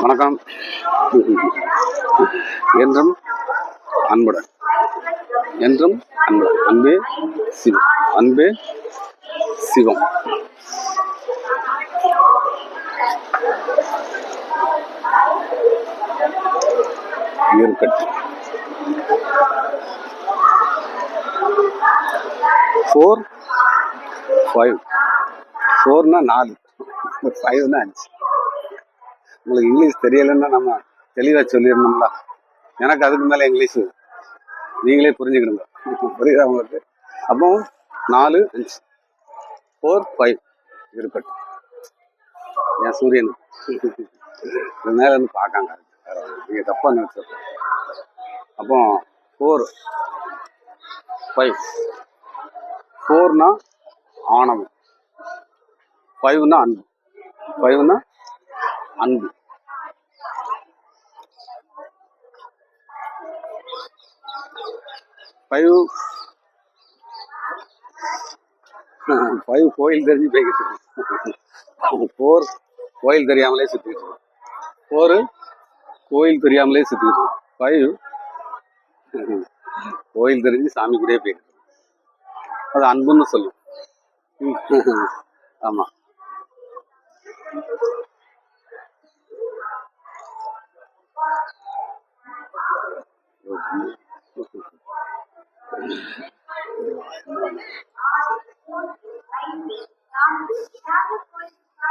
வணக்கம். என்றும் அன்புடன், என்றும் அன்புடன். அன்பே சிவம், அன்பே சிவம். இருக்கட்டு. 4, 5. 4னா 4, 5னா 5. உங்களுக்கு இங்கிலீஷ் தெரியலைன்னா நம்ம தெளிவாக சொல்லிடணும்ல. எனக்கு அதுக்கு மேலே இங்கிலீஷு நீங்களே புரிஞ்சுக்கணுங்க. புரியுதா உங்களுக்கு? அப்போ 4, 5, 4, 5 இருக்கட்டும். என் சூரியன் மேலே இருந்து பார்க்காங்க. நீங்கள் தப்பாக நினைச்சிருக்கோம். அப்போ 4, 5. 4னா ஆணவம், 5னா அன்பு. 5னா அன்பு. 5 கோயில் தெரிஞ்சு போய்கிட்டு இருக்கும். 4 கோயில் தெரியாமலே சுற்றிட்டு இருக்கும். 4 கோயில் தெரியாமலே சுற்றிட்டு இருக்கும். 5 கோயில் தெரிஞ்சு சாமி கூடயே போயிட்டு இருக்கும். அது அன்புன்னு சொல்லும். ஆமாம்.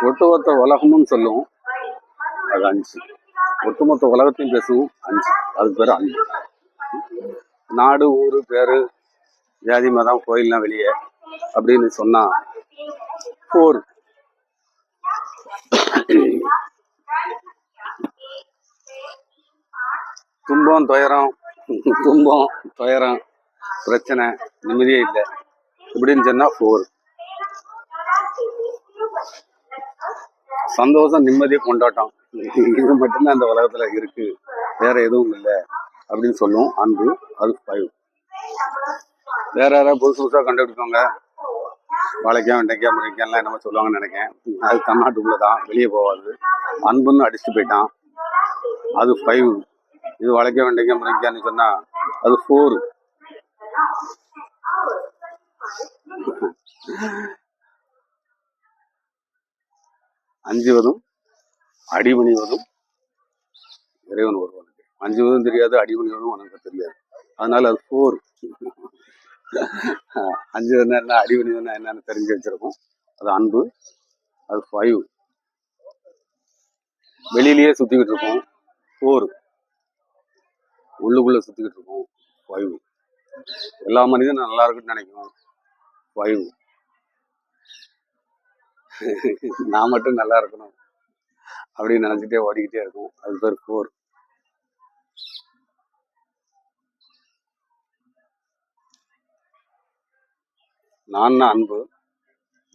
ஒட்டுமொத்த உலகமும் சொல்லும், அது 5. ஒட்டுமொத்த உலகத்தையும் பேசும் 5. அது பேர் அன்பு. நாடு, ஊர், பேரு, ஜாதி, மதம், கோயில்லாம் வெளியே அப்படின்னு சொன்னா 4. துன்பம், துயரம், பிரச்சனை, நிம்மதியே இல்லை இப்படின்னு சொன்னா 4. சந்தோஷம், நிம்மதி, கொண்டாட்டம், இது மட்டும்தான் அந்த உலகத்துல இருக்கு, வேற எதுவும் இல்லை அப்படின்னு சொல்லுவோம் அன்பு. அது 5. வேற யாராவது புதுசாக கண்டுபிடிப்பாங்க. வாழைக்காய், வெண்டைக்காய், முருங்கைக்காய்லாம் என்னமோ சொல்லுவாங்கன்னு நினைக்கிறேன். அது தமிழ்நாட்டுக்குள்ளதான், வெளியே போகாது. அன்புன்னு அடிச்சுட்டு போயிட்டான், அது 5. இது வாழைக்காய், வெண்டைக்காய், முருங்கைக்காய்னு சொன்னா அது 4. அஞ்சுவதும் அடிபணிவதும் இறைவன் ஒருவனுக்கு. அஞ்சுவதும் தெரியாது, அடிபணிவதும் உனக்கு தெரியாது. அதனால அது 4. அஞ்சுவதுன்னா என்ன, அடிபணிவதுன்னா என்னன்னு தெரிஞ்சு வச்சிருக்கோம். அது அன்பு. அது 5. வெளியிலேயே சுத்திக்கிட்டு இருக்கோம் 4. உள்ளுக்குள்ள சுத்திக்கிட்டு இருக்கோம் 5. எல்லா மனிதனும் நல்லா இருக்குன்னு நினைக்கும் 5. நான் மட்டும் நல்லா இருக்கணும் அப்படின்னு நினைச்சிட்டே ஓடிக்கிட்டே இருக்கும். அது பேர் 4. நான்னா அன்பு,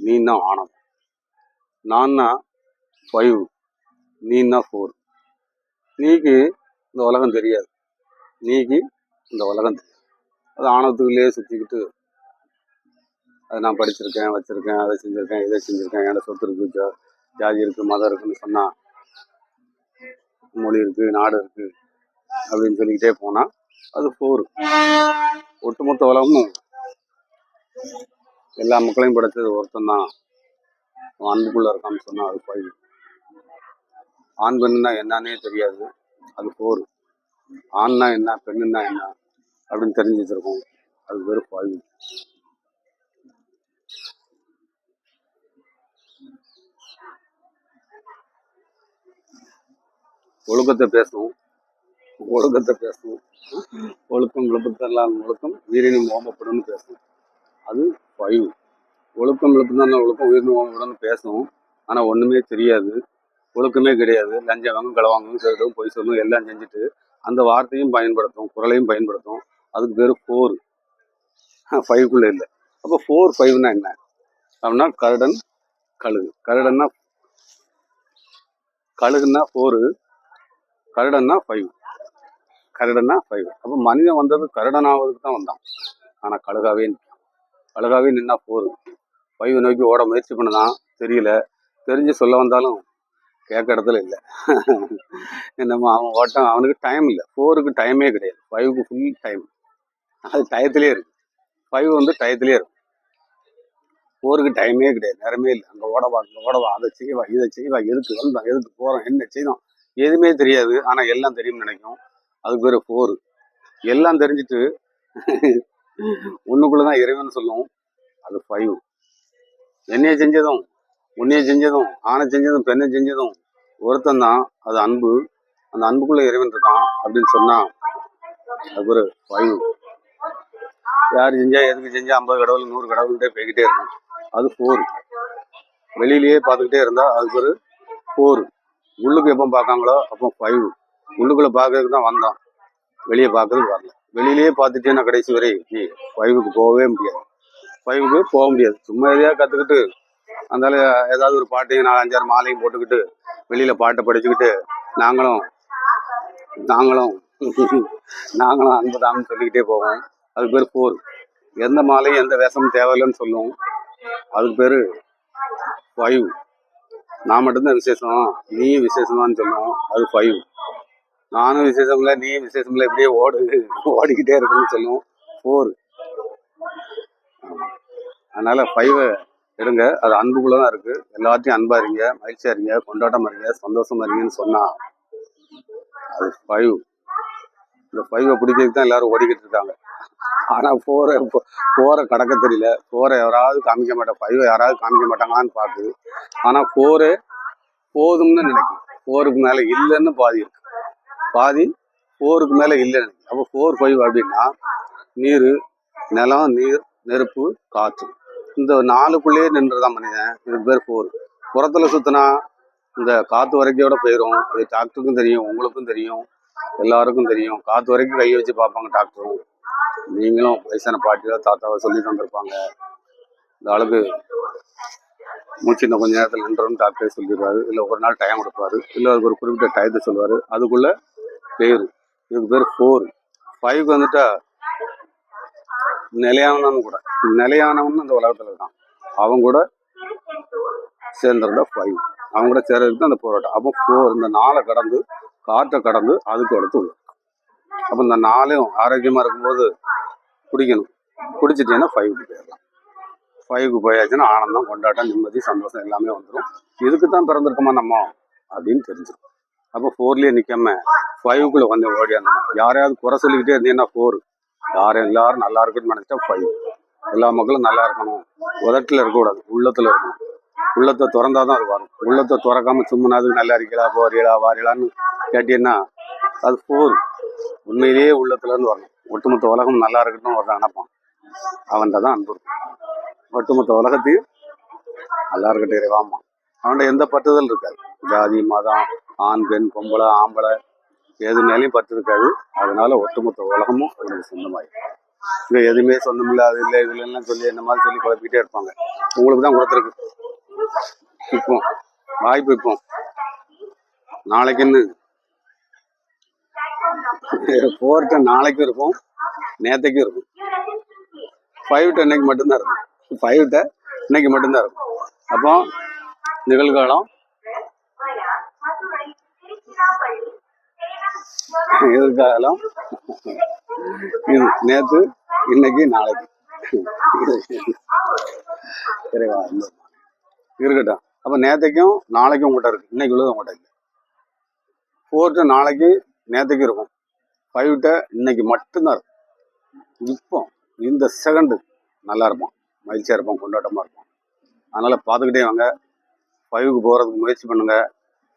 நீன்னா ஆணவம். நான்னா 5, நீன்னா 4. நீக்கு இந்த உலகம் தெரியாது, நீக்கு இந்த உலகம் தெரியாது. அது ஆணவத்துக்குள்ளேயே சுற்றிக்கிட்டு, அதை நான் படிச்சிருக்கேன், வச்சிருக்கேன், அதை செஞ்சுருக்கேன், இதை செஞ்சுருக்கேன், என்னோட சொத்து இருக்குது, ஜாதி இருக்குது, மதம் இருக்குன்னு சொன்னால், மொழி இருக்குது, நாடு இருக்குது அப்படின்னு சொல்லிக்கிட்டே போனால் அது 4. ஒட்டுமொத்த உலகமும் எல்லா மக்களையும் படைச்சது ஒருத்தன் தான், அன்புக்குள்ள இருக்கான்னு சொன்னால் அது 5. ஆண் பெண்ணுன்னா என்னன்னே தெரியாது, அது 4. ஆண்னா என்ன, பெண்ணுன்னா என்ன அப்படின்னு தெரிஞ்சு வச்சிருக்கோம், அது பேர் 5. ஒழுக்கத்தை பேசுவோம், ஒழுக்கம் விழுப்புத்தெல்லாம் ஒழுக்கம் உயிரினும் ஓமப்படும் பேசும், அது 5. ஒழுக்கம் விழுப்புதான் ஒழுக்கம் உயிரினும் ஓமப்படும் பேசும், ஆனால் ஒன்றுமே தெரியாது, ஒழுக்கமே கிடையாது. லஞ்சம் வாங்கும், களை வாங்கும், திருடும், பொய் சொல்லணும், எல்லாம் செஞ்சுட்டு அந்த வார்த்தையும் பயன்படுத்தும், குரலையும் பயன்படுத்தும். அதுக்கு பேர் 4. 5க்குள்ள இல்லை. அப்போ 4, 5னா என்ன அப்படின்னா, கருடன், கழுகு. கழுகுன்னா 4, கருடன்னா 5. அப்போ மனிதன் வந்தது கருடனாவதுக்கு தான் வந்தான், ஆனால் கழுகாவே நின்னா 4. 5 நோக்கி ஓட முயற்சி பண்ணதான், தெரியல. தெரிஞ்சு சொல்ல வந்தாலும் கேட்க இடத்துல இல்லை. நம்ம அவன் ஓட்டம் அவனுக்கு டைம் இல்லை. 4க்கு டைமே கிடையாது. 5க்கு ஃபுல் டைம். அது டயத்திலே இருக்கு. 5 வந்து டயத்திலே இருக்கும். 4க்கு டைமே கிடையாது. நேரமே இல்லை. அங்கே ஓடவா அங்கே ஓடவா, அதை செய்வா இதை செய்வா, எதுக்கு வந்தோம் எதுக்கு போகிறோம் என்ன செய்தோம் எதுவுமே தெரியாது. ஆனால் எல்லாம் தெரியும்னு நினைக்கும். அதுக்கு பேர் 4. எல்லாம் தெரிஞ்சுட்டு ஒன்றுக்குள்ளதான் இறைவன் சொல்லும். அது 5. என்னைய செஞ்சதும் உன்னைய செஞ்சதும் ஆணை செஞ்சதும் பெண்ணை செஞ்சதும் ஒருத்தன் தான். அது அன்பு. அந்த அன்புக்குள்ள இறைவன் இருக்கான் அப்படின்னு சொன்னா அது ஒரு 5. யார் செஞ்சா எதுக்கு செஞ்சா 50 கடவுள் 100 கடவுள்கிட்டே போய்கிட்டே இருக்கும். அது 4. வெளியிலேயே பார்த்துக்கிட்டே இருந்தா அதுக்கு ஒரு 4. உள்ளுக்கு எப்போ பார்க்காங்களோ அப்போ 5. உள்ளுக்குள்ள பார்க்கறதுக்கு தான் வந்தோம், வெளியே பார்க்கறதுக்கு வரல. வெளியிலேயே பார்த்துட்டேன்னா கடைசி வரை 5க்கு போகவே முடியாது. 5க்கு போக முடியாது. சும்மா எதையா கற்றுக்கிட்டு அதனால ஏதாவது ஒரு பாட்டையும் 4 5 6 மாலையும் போட்டுக்கிட்டு வெளியில பாட்டை படிச்சுக்கிட்டு நாங்களும் நாங்களும் நாங்களும் அன்புதான்னு சொல்லிக்கிட்டே போவோம். அதுக்கு பேர் 4. எந்த மாலையும் எந்த வேஷமும் தேவையில்லைன்னு சொல்லுவோம். அதுக்கு பேர் 5. நான் மட்டும்தான் விசேஷம் நீயும் விசேஷமானு சொல்லுவோம். அது 5. நானும் விசேஷம் இல்லை நீயும் விசேஷம் இல்லை, இப்படியே ஓடிக்கிட்டே இருக்குன்னு சொல்லுவோம். 4. அதனால 5 எடுங்க. அது அன்புக்குள்ளதான் இருக்கு. எல்லாத்தையும் அன்பா இருங்க, மகிழ்ச்சியா இருங்க, கொண்டாட்டமா இருங்க, சந்தோஷமா இருங்கன்னு சொன்னா அது 5. இந்த 5 பிடிக்கிறதுக்கு தான் எல்லாரும் ஓடிக்கிட்டு இருக்காங்க. ஆனா போற கடக்க தெரியல. 4 யாராவது காமிக்க மாட்டேன், 5 யாராவது காமிக்க மாட்டாங்களான்னு பார்க்குது. ஆனா 4 போதும்னு நினைக்கும். 4க்கு மேல இல்லைன்னு பாதி இருக்கு. பாதி 4க்கு மேல இல்லைன்னு. அப்போ 4 5 அப்படின்னா நீர், நிலம், நீர், நெருப்பு, காற்று, இந்த 4க்குள்ளேயே நின்றுதான் மனிதன். இதுக்கு பேர் 4. புறத்துல சுத்தினா இந்த காத்து வரைக்கும் போயிடும். இது டாக்டருக்கும் தெரியும், உங்களுக்கும் தெரியும், எல்லாருக்கும் தெரியும். காத்து வரைக்கும் கையை வச்சு பார்ப்பாங்க டாக்டரும். நீங்களும் வயசான பாட்டியோ தாத்தாவோ சொல்லி தந்திருப்பாங்க. இந்த ஆளுக்கு மூச்சு இன்னும் கொஞ்ச நேரத்தில் நின்றோம்னு டாக்டரே சொல்லிடுவாரு. இல்லை ஒரு நாள் டைம் கொடுப்பாரு, இல்லை அதுக்கு ஒரு குறிப்பிட்ட டயத்தை சொல்லுவார். அதுக்குள்ள பேர். இதுக்கு பேர் 4. 5க்கு வந்துட்டா நிலையானவன் கூட, நிலையானவன் அந்த உலகத்துல இருக்கான். அவங்க கூட சேர்ந்துருந்தா 5. அவங்க கூட சேர்றதுக்கு அந்த போராட்டம். அப்போ 4 இந்த 4 கடந்து காற்றை கடந்து அதுக்கு அடுத்து. அப்போ இந்த 4 ஆரோக்கியமா இருக்கும்போது குடிக்கணும். குடிச்சிட்டீங்கன்னா 5க்கு போயிடலாம். 5க்கு போயாச்சுன்னா ஆனந்தம், கொண்டாட்டம், நிம்மதி, சந்தோஷம் எல்லாமே வந்துடும். இதுக்கு தான் பிறந்திருக்கோமா நம்ம அப்படின்னு தெரிஞ்சிடும். அப்போ 4லயே நிற்காம 5க்குள்ள கொஞ்சம் ஓடியாந்தோம். யாரையாவது குறை சொல்லிக்கிட்டே இருந்தீங்கன்னா 4. எல்லாரும் நல்லா இருக்குன்னு நினைச்சா 5. எல்லா மக்களும் நல்லா இருக்கணும். உதட்டில் இருக்கக்கூடாது, உள்ளத்துல இருக்கணும். உள்ளத்தை திறந்தாதான் அது வரும். உள்ளத்தை திறக்காம சும்மா அதுக்கு நல்லா இருக்கீங்களா போறீங்களா வாரீங்களான்னு கேட்டீங்கன்னா அது 4. உண்மையிலேயே உள்ளத்துல இருந்து வரணும். ஒட்டுமொத்த உலகம் நல்லா இருக்கட்டும் ஒரு நினைப்பான். அவன்கிட்ட தான் அன்பு இருக்கும். ஒட்டுமொத்த உலகத்தையும் நல்லா இருக்கட்டும் இறைவாமா. அவன்கிட்ட எந்த பற்றுதல் இருக்காது. ஜாதி மதம் ஆண் பெண் பொம்பளை ஆம்பளை எது மேலேயும் பற்று இருக்காது. அதனால ஒட்டுமொத்த உலகமும் அவங்களுக்கு சொந்தமாயிடும். இங்க எதுவுமே சொந்தம் இல்லை, அது இல்லை இதுல எல்லாம் சொல்லி என்ன மாதிரி சொல்லி குழப்பிக்கிட்டே இருப்பாங்க. உங்களுக்கு தான் கொடுத்துருக்கு. இப்போ வாய்ப்பு இப்போ நாளைக்குன்னு போர்ட்ட நாளைக்கும் இருக்கும், நேத்தைக்கும் இருக்கும். 5 இன்னைக்கு மட்டும்தான் இருக்கும். 5 இன்னைக்கு மட்டும்தான் இருக்கும். அப்போ நிகழ்காலம், எதிர்காலம், இது நேற்று, இன்னைக்கு, நாளைக்கு சரிவா இருக்கட்டும். அப்போ நேற்றைக்கும் நாளைக்கும் உங்கள்கிட்ட இருக்கு, இன்னைக்கு உள்ளது உங்கள்கிட்ட இல்லை. 4 நாளைக்கு நேற்றுக்கு இருக்கும். 5 இன்னைக்கு மட்டும்தான் இருக்கும். இப்போ இந்த செகண்டு நல்லா இருப்பான், மகிழ்ச்சியாக இருப்பான், கொண்டாட்டமாக இருப்பான். அதனால பார்த்துக்கிட்டே வாங்க. 5க்கு போகிறதுக்கு முயற்சி பண்ணுங்க.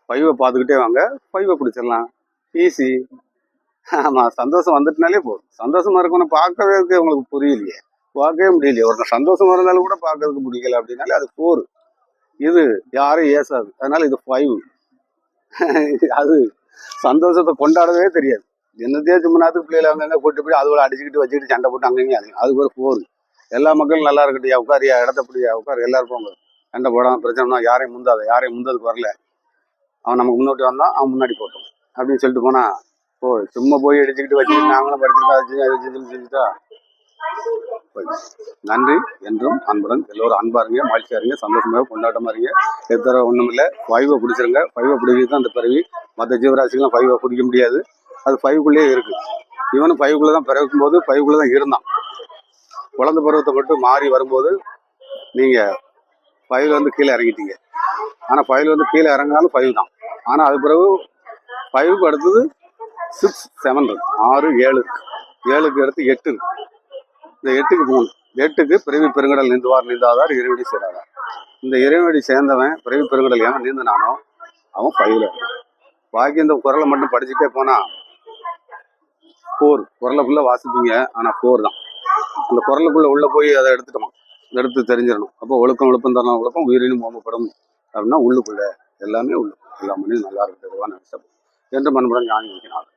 5 பார்த்துக்கிட்டே வாங்க. 5 பிடிச்சிடலாம், ஈஸி. ஆமாம், சந்தோஷம் வந்துட்டுனாலே போதும். சந்தோஷமா இருக்கணும். பார்க்கவே இருக்கு உங்களுக்கு புரியலையே, பார்க்கவே முடியலையே. ஒரு சந்தோஷமா இருந்தாலும் கூட பார்க்கறதுக்கு பிடிக்கல அப்படின்னாலே அது 4. இது யாரும் ஏசாது. அதனால இது 5. அது சந்தோஷத்தை கொண்டாடவே தெரியாது. என்னத்தையே சும்மாத்துக்கு பிள்ளைகளை அங்கங்க கூட்டு போய் அதுவரை அடிச்சுக்கிட்டு வச்சுக்கிட்டு சண்டை போட்டு அங்கேயும் அதுக்கு ஒரு 4. எல்லா மக்களும் நல்லா இருக்கட்டியா, உட்காரியா, இடத்தப்படியா உட்காரு, எல்லாரும் போங்க, சண்டை போடாம பிரச்சனைனா யாரையும் முந்தாத, யாரையும் முந்ததுக்கு வரல, அவன் நமக்கு முன்னோட்டி வந்தான் அவன் முன்னாடி போட்டோம் அப்படின்னு சொல்லிட்டு போனா சும்மா போய் அடிச்சுக்கிட்டு வச்சுக்கிட்டு நாங்களும் படிச்சுக்கிட்டா செஞ்சுட்டா நன்றி. என்றும் அன்புடன் எல்லோரும் அன்பா இருங்க, மகிழ்ச்சியா இருங்க, சந்தோஷமாக கொண்டாட்டமா இருங்க. எத்தனை ஒன்றும் இல்லை, ஃபைவை பிடிச்சிருங்க. ஃபைவை பிடிக்கிறது தான் அந்த பிறவி. மற்ற ஜீவராசிக்கெல்லாம் ஃபைவை பிடிக்க முடியாது. அது ஃபைவுக்குள்ளேயே இருக்கு. இவனும் ஃபைவுக்குள்ளே தான் பிறக்கும் போது ஃபைவுக்குள்ளே தான் இருந்தான். குழந்தை பருவத்தை மட்டும் மாறி வரும்போது நீங்கள் ஃபைவ்ல வந்து கீழே இறங்கிட்டீங்க. ஆனால் ஃபைவ்ல வந்து கீழே இறங்கினாலும் ஃபைவ் தான். ஆனால் அது பிறகு ஃபைவுக்கு அடுத்தது 6, 7 இருக்கு, 6, 7 இருக்கு. 7க்கு அடுத்து 8 இருக்கு. இந்த 8க்கு 3. 8க்கு பிறவி பெருங்கடல் நீந்துவார் நீந்தாதார் இறைவடி சேராதார். இந்த இறைவடி சேர்ந்தவன் பிறவி பெருங்கடல் ஏன் நீந்தினானோ அவன் ஃபைவ்ல இருக்கான். பாக்கி இந்த குரலை மட்டும் படிச்சுட்டே போனா 4 குரலுக்குள்ள வாசிப்பீங்க, ஆனா 4 தான். அந்த குரலுக்குள்ள உள்ள போய் அதை எடுத்து தெரிஞ்சிடணும். அப்போ ஒழுக்கம் விழுப்பம் தரணும், ஒழுக்கம் உயிரினும் ஓமப்படும் அப்படின்னா உள்ளுக்குள்ள எல்லாமே உள்ள எல்லா மனிதனும் நல்லா இருக்கிறதுவா நினைச்சோம் என்று மண்புடன் ஞானி வைக்கிறார்.